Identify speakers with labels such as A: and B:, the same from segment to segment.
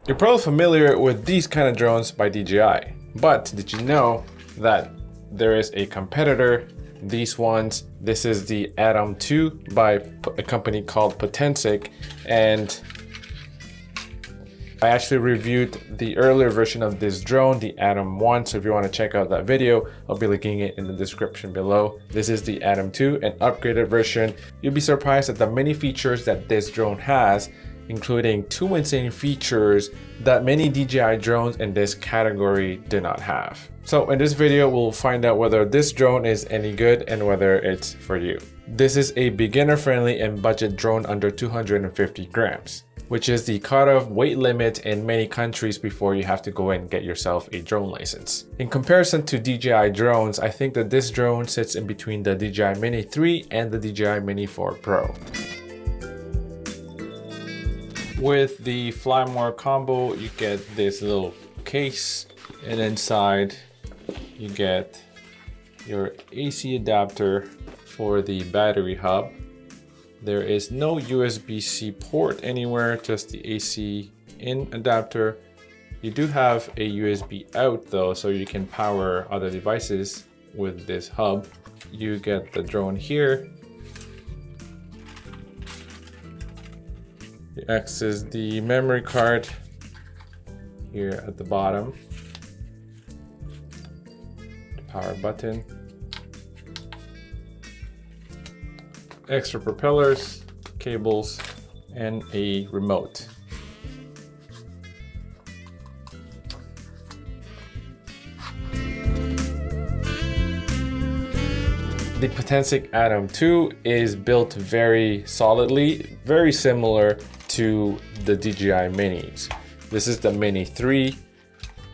A: You're probably familiar with these kind of drones by DJI, but did you know that there is a competitor? These ones, this is the Atom 2 by a company called Potensic, and I actually reviewed the earlier version of this drone, the Atom 1, so if you want to check out that video, I'll be linking it in the description below. This is the Atom 2, an upgraded version. You'll be surprised at the many features that this drone has, including two insane features that many DJI drones in this category do not have. So in this video, we'll find out whether this drone is any good and whether it's for you. This is a beginner-friendly and budget drone under 250 grams, which is the cutoff weight limit in many countries before you have to go and get yourself a drone license. In comparison to DJI drones, I think that this drone sits in between the DJI Mini 3 and the DJI Mini 4 Pro. With the Flymore combo, you get this little case, and inside you get your AC adapter for the battery hub. There is no USB-C port anywhere, just the AC in adapter. You do have a USB out though, so you can power other devices with this hub. You get the drone here. The X is the memory card here at the bottom. The power button. Extra propellers, cables, and a remote. The Potensic Atom 2 is built very solidly, very similar to the DJI Minis. This is the Mini 3.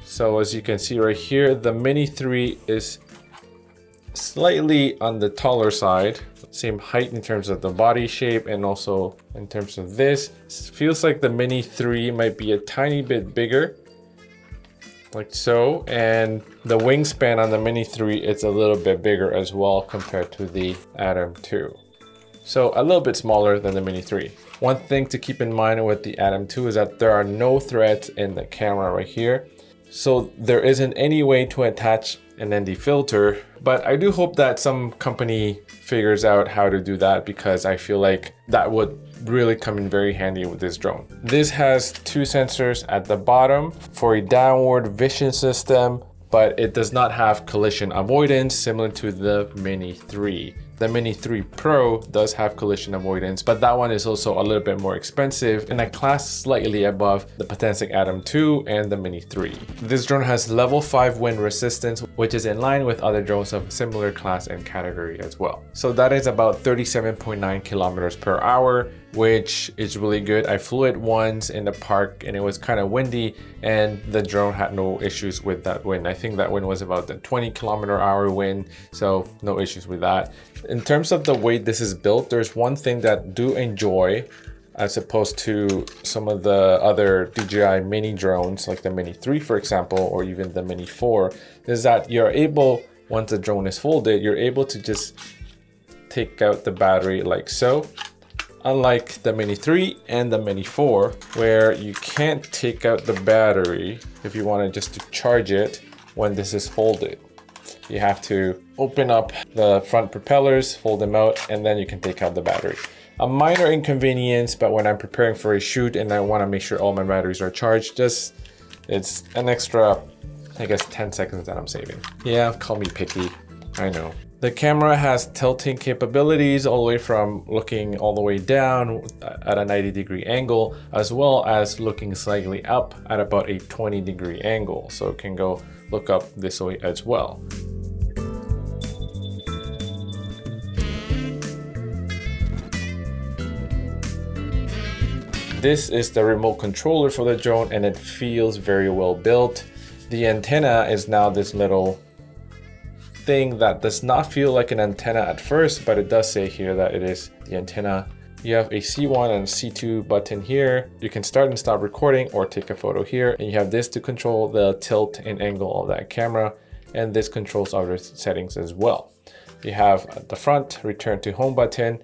A: So as you can see right here, the Mini 3 is slightly on the taller side, same height in terms of the body shape and also in terms of this. It feels like the Mini 3 might be a tiny bit bigger, like so, and the wingspan on the Mini 3 is a little bit bigger as well compared to the Atom 2. So a little bit smaller than the Mini 3. One thing to keep in mind with the Atom 2 is that there are no threads in the camera right here. So there isn't any way to attach an ND filter, but I do hope that some company figures out how to do that, because I feel like that would really come in very handy with this drone. This has two sensors at the bottom for a downward vision system, but it does not have collision avoidance similar to the Mini 3. The Mini 3 Pro does have collision avoidance, but that one is also a little bit more expensive and a class slightly above the Potensic Atom 2 and the Mini 3. This drone has level 5 wind resistance, which is in line with other drones of similar class and category as well. So that is about 37.9 kilometers per hour, which is really good. I flew it once in the park and it was kind of windy and the drone had no issues with that wind. I think that wind was about the 20 kilometer hour wind, so no issues with that. In terms of the way this is built, there's one thing that I do enjoy as opposed to some of the other DJI mini drones like the Mini 3 for example, or even the Mini 4, is that you're able, once the drone is folded, you're able to just take out the battery like so. Unlike the Mini 3 and the Mini 4, where you can't take out the battery if you want to just to charge it when this is folded. You have to open up the front propellers, fold them out, and then you can take out the battery. A minor inconvenience, but when I'm preparing for a shoot and I want to make sure all my batteries are charged, it's an extra, I guess, 10 seconds that I'm saving. Yeah, call me picky, I know. The camera has tilting capabilities all the way from looking all the way down at a 90-degree angle, as well as looking slightly up at about a 20-degree angle. So it can go look up this way as well. This is the remote controller for the drone and it feels very well built. The antenna is now this little thing that does not feel like an antenna at first, but it does say here that it is the antenna. You have a C1 and C2 button here. You can start and stop recording or take a photo here. And you have this to control the tilt and angle of that camera. And this controls other settings as well. You have at the front, return to home button,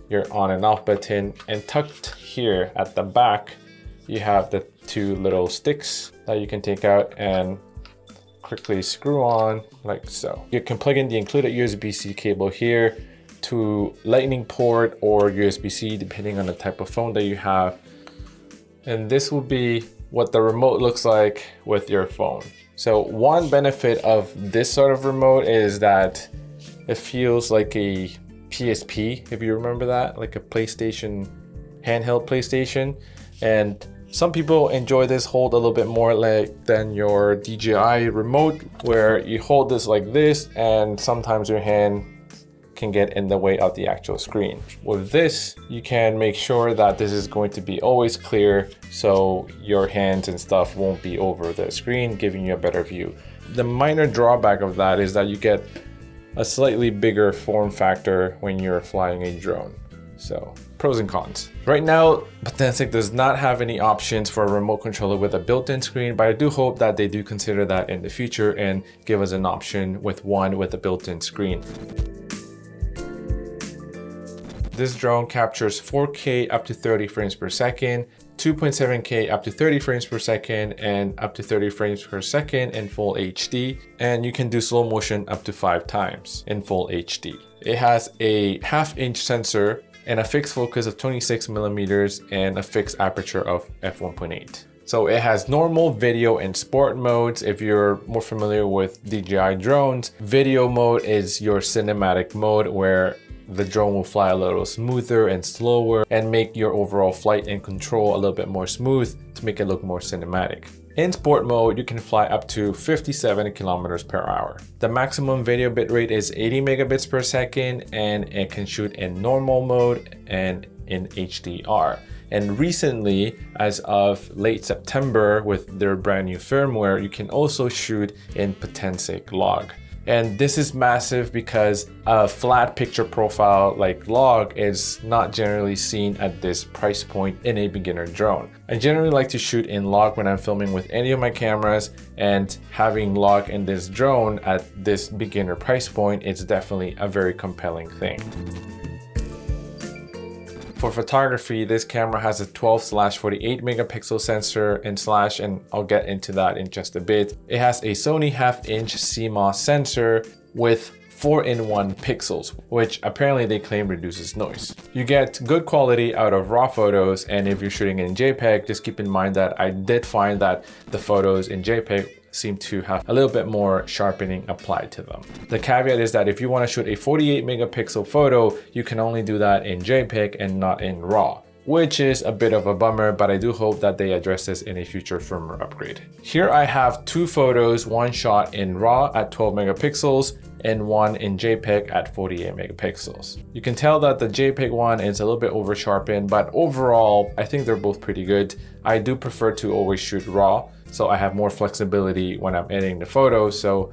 A: your on and off button, and tucked here at the back, you have the two little sticks that you can take out and quickly screw on like so. You can plug in the included USB-C cable here to lightning port or USB-C depending on the type of phone that you have. And this will be what the remote looks like with your phone. So one benefit of this sort of remote is that it feels like a PSP, if you remember that, like a PlayStation, handheld PlayStation. And some people enjoy this hold a little bit more like than your DJI remote, where you hold this like this and sometimes your hand can get in the way of the actual screen. With this, you can make sure that this is going to be always clear so your hands and stuff won't be over the screen, giving you a better view. The minor drawback of that is that you get a slightly bigger form factor when you're flying a drone. So pros and cons. Right now, Potensic does not have any options for a remote controller with a built-in screen, but I do hope that they do consider that in the future and give us an option with one with a built-in screen. This drone captures 4K up to 30 frames per second, 2.7K up to 30 frames per second, and up to 30 frames per second in full HD. And you can do slow motion up to 5 times in full HD. It has a 1/2-inch sensor and a fixed focus of 26 millimeters and a fixed aperture of f1.8. So it has normal, video, and sport modes. If you're more familiar with DJI drones, video mode is your cinematic mode where the drone will fly a little smoother and slower and make your overall flight and control a little bit more smooth to make it look more cinematic. In sport mode, you can fly up to 57 kilometers per hour. The maximum video bitrate is 80 megabits per second, and it can shoot in normal mode and in HDR. And recently, as of late September, with their brand new firmware, you can also shoot in Potensic Log. And this is massive because a flat picture profile like Log is not generally seen at this price point in a beginner drone. I generally like to shoot in Log when I'm filming with any of my cameras, and having Log in this drone at this beginner price point is definitely a very compelling thing. For photography, this camera has a 12/48 megapixel sensor and I'll get into that in just a bit. It has a Sony 1/2-inch CMOS sensor with 4-in-1 pixels, which apparently they claim reduces noise. You get good quality out of raw photos, and if you're shooting in JPEG, just keep in mind that I did find that the photos in JPEG seem to have a little bit more sharpening applied to them. The caveat is that if you want to shoot a 48 megapixel photo, you can only do that in JPEG and not in RAW, which is a bit of a bummer, but I do hope that they address this in a future firmware upgrade. Here I have 2 photos, one shot in RAW at 12 megapixels and one in JPEG at 48 megapixels. You can tell that the JPEG one is a little bit over sharpened, but overall, I think they're both pretty good. I do prefer to always shoot RAW, so I have more flexibility when I'm editing the photos. So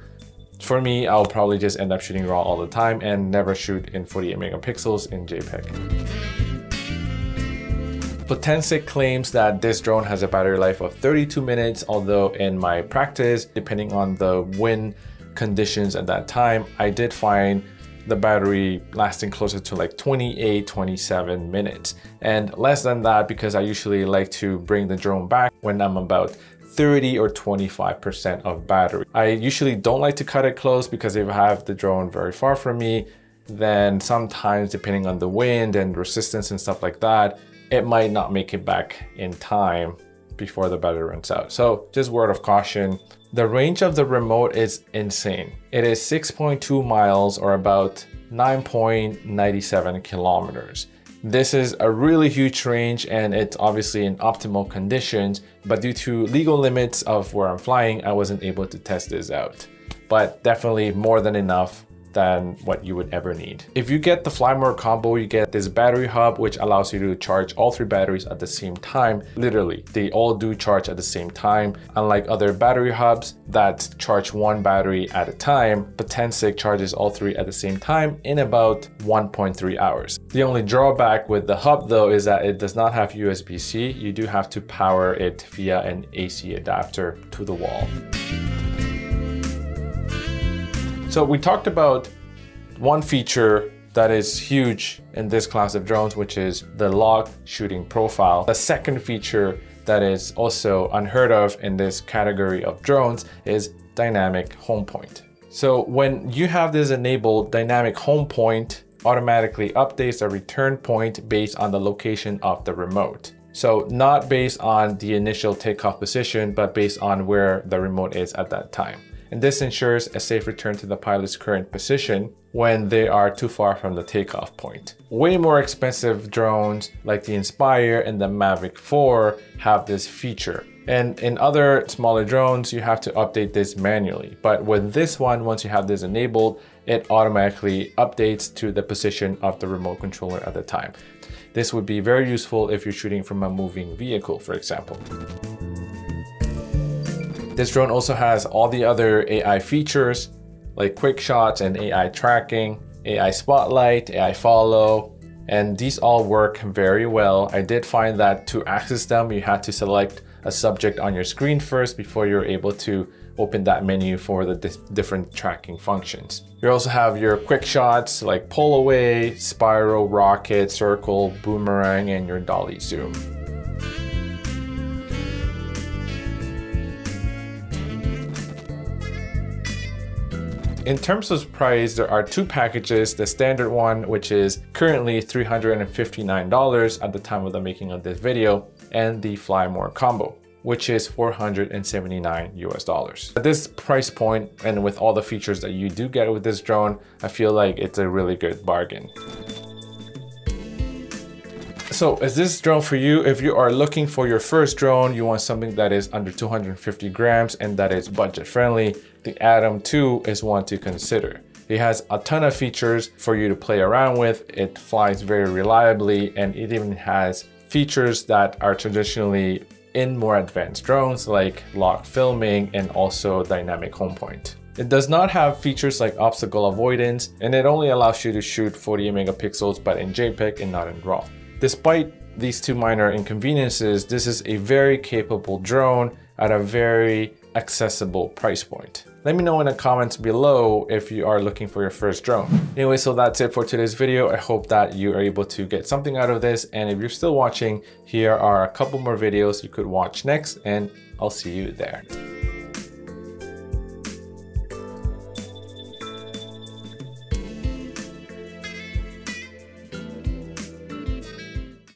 A: for me, I'll probably just end up shooting RAW all the time and never shoot in 48 megapixels in JPEG. Potensic claims that this drone has a battery life of 32 minutes, although in my practice, depending on the wind conditions at that time, I did find the battery lasting closer to like 28, 27 minutes. And less than that because I usually like to bring the drone back when I'm about 30 or 25% of battery. I usually don't like to cut it close because if I have the drone very far from me, then sometimes depending on the wind and resistance and stuff like that, it might not make it back in time before the battery runs out. So just word of caution. The range of the remote is insane. It is 6.2 miles or about 9.97 kilometers. This is a really huge range and it's obviously in optimal conditions, but due to legal limits of where I'm flying, I wasn't able to test this out. But definitely more than enough than what you would ever need. If you get the Fly More combo, you get this battery hub, which allows you to charge all 3 batteries at the same time. Literally, they all do charge at the same time. Unlike other battery hubs that charge 1 battery at a time, Potensic charges all 3 at the same time in about 1.3 hours. The only drawback with the hub though is that it does not have USB-C. You do have to power it via an AC adapter to the wall. So we talked about one feature that is huge in this class of drones, which is the log shooting profile. The second feature that is also unheard of in this category of drones is dynamic home point. So when you have this enabled, dynamic home point automatically updates the return point based on the location of the remote. So not based on the initial takeoff position, but based on where the remote is at that time. And this ensures a safe return to the pilot's current position when they are too far from the takeoff point. Way more expensive drones like the Inspire and the Mavic 4 have this feature. And in other smaller drones, you have to update this manually. But with this one, once you have this enabled, it automatically updates to the position of the remote controller at the time. This would be very useful if you're shooting from a moving vehicle, for example. This drone also has all the other AI features like Quickshots and AI Tracking, AI Spotlight, AI Follow, and these all work very well. I did find that to access them, you had to select a subject on your screen first before you're able to open that menu for the different tracking functions. You also have your quick shots like pull away, spiral, rocket, circle, boomerang, and your dolly zoom. In terms of price, there are two packages. The standard one, which is currently $359 at the time of the making of this video, and the Fly More combo, which is $479 US. At this price point, and with all the features that you do get with this drone, I feel like it's a really good bargain. So is this drone for you? If you are looking for your first drone, you want something that is under 250 grams and that is budget friendly, the Atom 2 is one to consider. It has a ton of features for you to play around with. It flies very reliably, and it even has features that are traditionally in more advanced drones like lock filming and also dynamic home point. It does not have features like obstacle avoidance, and it only allows you to shoot 48 megapixels but in JPEG and not in RAW. Despite these two minor inconveniences, this is a very capable drone at a very accessible price point. Let me know in the comments below if you are looking for your first drone. Anyway, so that's it for today's video. I hope that you are able to get something out of this. And if you're still watching, here are a couple more videos you could watch next, and I'll see you there.